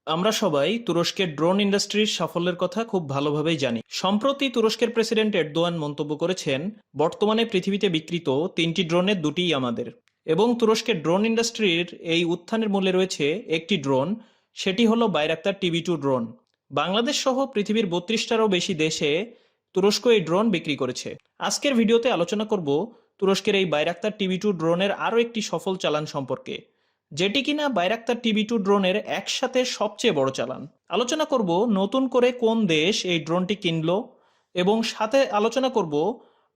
আমরা সবাই তুরস্কের ড্রোন ইন্ডাস্ট্রির সাফল্যের কথা খুব ভালোভাবেই জানি। সম্প্রতি তুরস্কের প্রেসিডেন্ট এরদোয়ান মন্তব্য করেছেন, বর্তমানে পৃথিবীতে বিক্রিত 3টি ড্রোনের 2টিই আমাদের। এবং তুরস্কের ড্রোন ইন্ডাস্ট্রির এই উত্থানের মূলে রয়েছে একটি ড্রোন, সেটি হলো বাইরাক্তার TB2 ড্রোন। বাংলাদেশ সহ পৃথিবীর 32টারও বেশি দেশে তুরস্ক এই ড্রোন বিক্রি করেছে। আজকের ভিডিওতে আলোচনা করব তুরস্কের এই বাইরাক্তার TB2 ড্রোনের আরও একটি সফল চালান সম্পর্কে, যেটি কিনা বাইরাক্তার TB2 ড্রোনের একসাথে সবচেয়ে বড় চালান। আলোচনা করব নতুন করে কোন দেশ এই ড্রোনটি কিনলো, এবং সাথে আলোচনা করব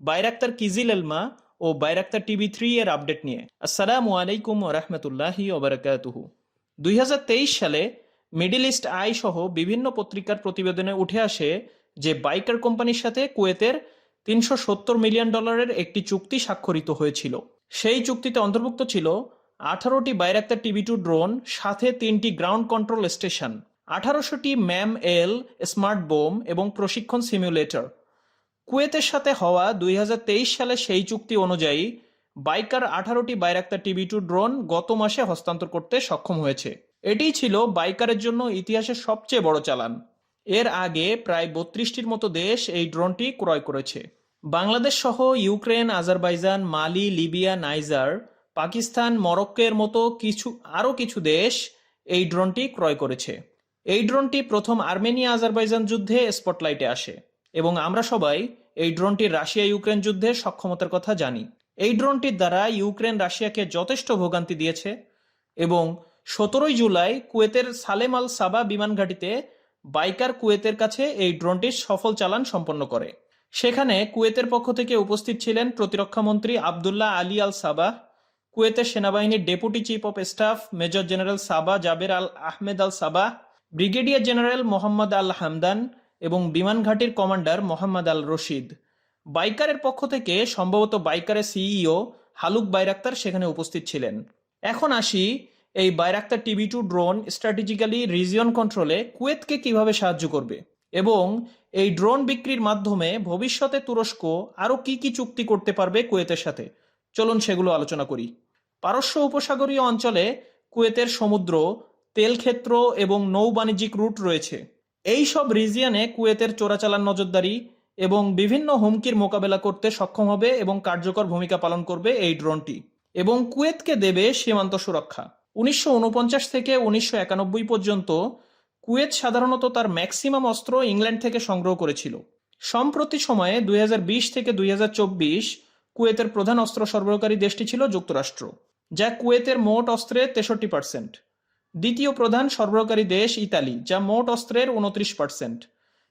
বাইরাক্তার কিজিল এলমা ও বাইরাক্তার TB3 এর আপডেট নিয়ে। আসসালামু আলাইকুম ওয়া রাহমাতুল্লাহি ওয়া বারাকাতুহু। 2023 সালে মিডল ইস্ট আই সহ বিভিন্ন পত্রিকার প্রতিবেদনে উঠে আসে যে বাইকার কোম্পানির সাথে কুয়েতের $370 মিলিয়ন একটি চুক্তি স্বাক্ষরিত হয়েছিল। সেই চুক্তিতে অন্তর্ভুক্ত ছিল 18টি বাইরাক্তার TB2 ড্রোন, সাথে 3টি গ্রাউন্ড কন্ট্রোল স্টেশন, 1800টি MAM-L স্মার্ট বোম এবং প্রশিক্ষণ সিমুলেটর। কুয়েতের সাথে হওয়া 2023 সালে সেই চুক্তি অনুযায়ী বাইকার 18টি বাইরাক্তার TB2 ড্রোন গত মাসে হস্তান্তর করতে সক্ষম হয়েছে। এটিই ছিল বাইকারের জন্য ইতিহাসের সবচেয়ে বড় চালান। এর আগে প্রায় 32টির মতো দেশ এই ড্রোনটি ক্রয় করেছে। বাংলাদেশ সহ ইউক্রেন, আজারবাইজান, মালি, লিবিয়া, নাইজার, পাকিস্তান, মরক্কোর মতো আরও কিছু দেশ এই ড্রোনটি ক্রয় করেছে। এই ড্রোনটি প্রথম আর্মেনিয়া আজারবাইজান যুদ্ধে স্পটলাইটে আসে, এবং আমরা সবাই এই ড্রোনটির রাশিয়া ইউক্রেন যুদ্ধের সক্ষমতার কথা জানি। এই ড্রোনটির দ্বারা ইউক্রেন রাশিয়াকে যথেষ্ট ভোগান্তি দিয়েছে, এবং 17 জুলাই কুয়েতের সালেম আল সাবা বিমান ঘাঁটিতে বাইকার কুয়েতের কাছে এই ড্রোনটির সফল চালান সম্পন্ন করে। সেখানে কুয়েতের পক্ষ থেকে উপস্থিত ছিলেন প্রতিরক্ষামন্ত্রী আবদুল্লাহ আলী আল সাবাহ, কুয়েতের সেনাবাহিনীর deputy chief of staff major general Saba Jaber Al Ahmed Al Sabah, brigadier general Mohammad Al Hamdan এবং বিমান ঘাঁটির কমান্ডার মোহাম্মদ আল রশিদ। বাইকারের পক্ষ থেকে সম্ভবত বাইকারের সিইও হালুক বাইরাক্তার সেখানে উপস্থিত ছিলেন। এখন আসি এই Bayraktar TB2 drone strategically region কন্ট্রোলে কুয়েতকে কিভাবে সাহায্য করবে, এবং এই ড্রোন বিক্রির মাধ্যমে ভবিষ্যতে তুরস্ক আরও কি কি চুক্তি করতে পারবে কুয়েতের সাথে। চলুন সেগুলো আলোচনা করি। পারস্য উপসাগরীয় অঞ্চলে কুয়েতের সমুদ্র, তেল ক্ষেত্র এবং নৌ বাণিজ্যিক রুট রয়েছে। এই সব রিজিয়নে কুয়েতের চোরাচালান নজরদারি এবং বিভিন্ন হুমকির মোকাবেলা করতে সক্ষম হবে এবং কার্যকর ভূমিকা পালন করবে এই ড্রোনটি, এবং কুয়েতকে দেবে সীমান্ত সুরক্ষা। 1949 থেকে 1991 পর্যন্ত কুয়েত সাধারণত তার ম্যাক্সিমাম অস্ত্র ইংল্যান্ড থেকে সংগ্রহ করেছিল। সম্প্রতি সময়ে 2020 থেকে 2024 কুয়েতের প্রধান অস্ত্র সরবরাহকারী দেশটি ছিল যুক্তরাষ্ট্র, যা কুয়েতের মোট অস্ত্রের 63%। দ্বিতীয় প্রধান সরবরাহকারী দেশ ইতালি, যা মোট অস্ত্রের 29%,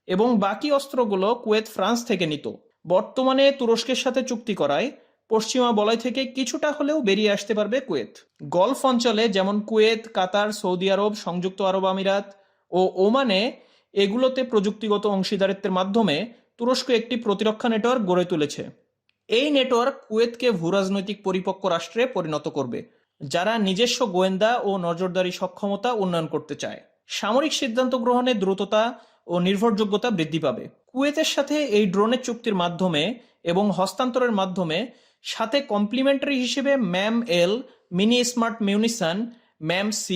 এবং বাকি অস্ত্রগুলো কুয়েত ফ্রান্স থেকে নিত। বর্তমানে তুরস্কের সাথে চুক্তি করায় পশ্চিমা বলয় থেকে কিছুটা হলেও বেরিয়ে আসতে পারবে কুয়েত। গলফ অঞ্চলে যেমন কুয়েত, কাতার, সৌদি আরব, সংযুক্ত আরব আমিরাত ও ওমানে এগুলোতে প্রযুক্তিগত অংশীদারিত্বের মাধ্যমে তুরস্ক একটি প্রতিরক্ষা নেটওয়ার্ক গড়ে তুলেছে। এই নেটওয়ার্ক কুয়েতকে ভূরাজনৈতিক পরিপক্ক রাষ্ট্রে পরিণত করবে, যারা নিজস্ব গোয়েন্দা ও নজরদারি সক্ষমতা উন্নয়ন করতে চায়। সামরিক সিদ্ধান্ত গ্রহণে দ্রুততা ও নির্ভরযোগ্যতা বৃদ্ধি পাবে। কুয়েতের সাথে এই ড্রোনের চুক্তির মাধ্যমে এবং হস্তান্তরের মাধ্যমে সাথে কমপ্লিমেন্টারি হিসেবে MAM-L mini smart munition, MAM-C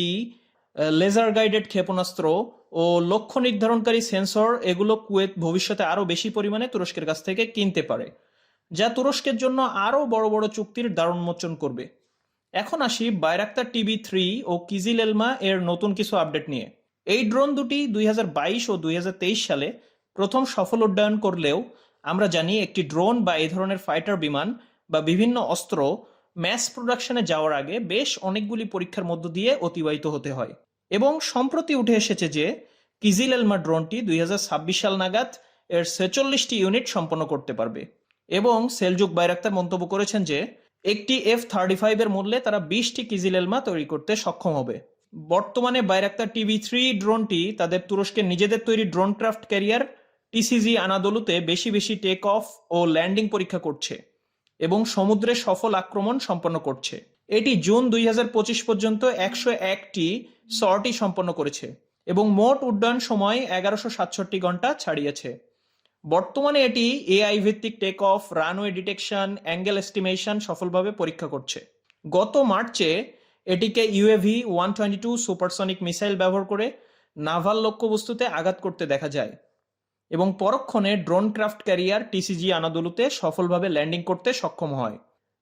laser guided ক্ষেপণাস্ত্র ও লক্ষ্য নির্ধারণকারী সেন্সর, এগুলো কুয়েত ভবিষ্যতে আরও বেশি পরিমাণে তুরস্কের কাছ থেকে কিনতে পারে, যা তুরস্কের জন্য আরও বড় বড় চুক্তির দ্বার উন্মোচন করবে। এখন আসি বাইরাক্তার TB3 ও কিজিল এলমা এর নতুন কিছু আপডেট নিয়ে। এই ড্রোন দুটি 2022 ও 2023 সালে প্রথম সফল উড্ডয়ন করলেও আমরা জানি একটি ড্রোন বা এই ধরনের ফাইটার বিমান বা বিভিন্ন অস্ত্র ম্যাস প্রোডাকশনে যাওয়ার আগে বেশ অনেকগুলি পরীক্ষার মধ্য দিয়ে অতিবাহিত হতে হয়, এবং সম্প্রতি উঠে এসেছে যে কিজিল এলমা ড্রোনটি 2026 সাল নাগাদ এর 46টি ইউনিট সম্পন্ন করতে পারবে। এবং সেলজুক বাইরাক্তার মন্তব্য করেছেন যে একটি F-35 এর মূল্যে তারা 20টি কিজিল এলমা তৈরি করতে সক্ষম হবে। বর্তমানে বাইরাক্তার TB3 ড্রোনটি তাদের তুরস্কের নিজেদের তৈরি ড্রোন ক্রাফট ক্যারিয়ার TCG আনাদোলুতে বেশি বেশি টেক অফ ও ল্যান্ডিং পরীক্ষা করছে এবং সমুদ্রে সফল আক্রমণ সম্পন্ন করছে। এটি জুন 2025 পর্যন্ত 101টি সর্টি সম্পন্ন করেছে এবং মোট উড্ডয়ন সময় 1167 ঘন্টা ছাড়িয়েছে। বর্তমানে এটি AI ভিত্তিক take off, runway detection, angle estimation সফলভাবে পরীক্ষা করছে। গত মার্চে এটিকে UAV-122 সুপারসনিক মিসাইল ব্যবহার করে নাভাল লক্ষ্যবস্তুতে আঘাত করতে দেখা যায় এবং পরক্ষণে ড্রোন ক্রাফট ক্যারিয়ার টিসিজি আনাদুলুতে সফলভাবে ল্যান্ডিং করতে সক্ষম হয়।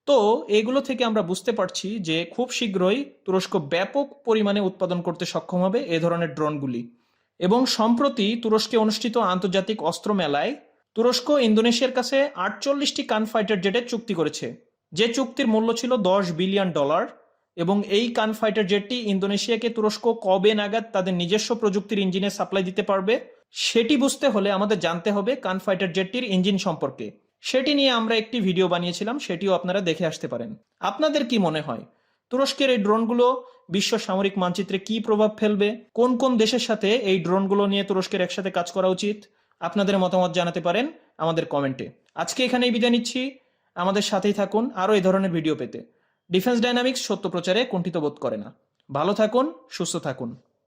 তো এগুলো থেকে আমরা বুঝতে পারছি যে খুব শীঘ্রই তুরস্ক ব্যাপক পরিমাণে উৎপাদন করতে সক্ষম হবে এ ধরনের ড্রোনগুলি। এবং সম্প্রতি তুরস্কে অনুষ্ঠিত আন্তর্জাতিক অস্ত্র মেলায় তুরস্ক ইন্দোনেশিয়ার কাছে 48টি কান ফাইটার জেটের চুক্তি করেছে, যে চুক্তির মূল্য ছিল $10 বিলিয়ন। এবং এই কান ফাইটার জেটটি ইন্দোনেশিয়াকে তুরস্ক কবে নাগাদ তাদের নিজস্ব প্রযুক্তির ইঞ্জিনে সাপ্লাই দিতে পারবে সেটি বুঝতে হলে আমাদের জানতে হবে কান ফাইটার জেটটির ইঞ্জিন সম্পর্কে। সেটি নিয়ে আমরা একটি ভিডিও বানিয়েছিলাম, সেটিও আপনারা দেখে আসতে পারেন। আপনাদের কি মনে হয় তুরস্কের এই ড্রোনগুলো বিশ্ব সামরিক মানচিত্রে কি প্রভাব ফেলবে? কোন কোন দেশের সাথে এই ড্রোনগুলো নিয়ে তুরস্কের একসাথে কাজ করা উচিত? আপনাদের মতামত জানাতে পারেন আমাদের কমেন্টে। আজকে এখানেই বিদায় নিচ্ছি। আমাদের সাথেই থাকুন আরও এই ধরনের ভিডিও পেতে। ডিফেন্স ডায়নামিক্স সত্য প্রচারে কুণ্ঠিত বোধ করে না। ভালো থাকুন, সুস্থ থাকুন।